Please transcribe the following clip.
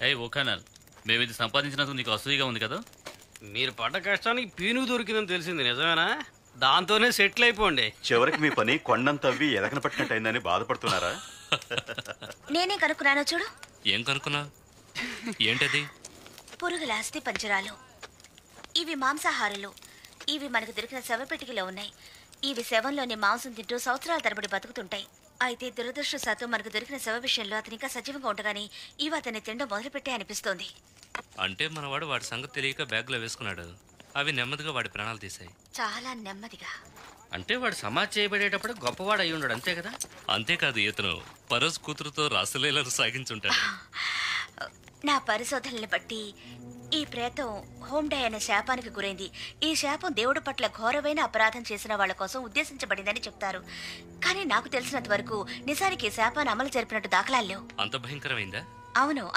హే ఓకానల్, మేము ఇది సంపాదించినందుకు నీకు అసూయగా ఉంది కదా? మీరు పడ్డ కష్టానికి పీనుగు దొరికిందని తెలిసింది నిజమేనా? దాంతోనే సెటిల్ అయిపోండి. చివరికి మీ పని కొండంతవ్వి ఎదకన పట్టినట్టయిందని బాధపడుతున్నారా? నేనే కనుక్కున్నానో చూడు. ఏం కనుక్కున్నా? ఏంటది? పురుగుల అస్థి పంజరాలు. ఇవి మాంసాహారులు. ఇవి మనకు దొరికిన శవపెట్టికలో ఉన్నాయి. ఇవి శవంలోని మాంసం తింటూ సంవత్సరాల తరబడి బతుకుతుంటాయి. అయితే దురదృష్టవశాత్తు మనకు దొరికిన శవ విషయంలో అతను ఇంకా సజీవంగా ఉండగానే ఇవి అతన్ని తినడం మొదలుపెట్టే అనిపిస్తోంది. అంటే మనవాడు వాడి సంగతి తెలియక బ్యాగ్లో వేసుకున్నాడు. అవి నెమ్మదిగా వాడి ప్రాణాలు తీశాయి. చాలా నెమ్మదిగా. అంటే వాడు సమాధి చేయబడేటప్పుడు గొప్పవాడు అయి ఉండడు, అంతే కదా? అంతేకాదు, ఇతను పరోస్ కూతురుతో రాసలీలను సాగించుంటాడు. నా పరిశోధనల్ని బట్టి ఈ ప్రేతం హోమ్డే అనే శాపానికి గురైంది. ఈ శాపం దేవుడి పట్ల ఘోరమైన అపరాధం చేసిన వాళ్ళ కోసం ఉద్దేశించబడిందని చెప్తారు. కానీ నాకు తెలిసినంత వరకు నిజానికి ఈ శాపాన్ని అమలు జరిపినట్టు దాఖలాలు లేవు. అంత భయంకరమైందా? అవును.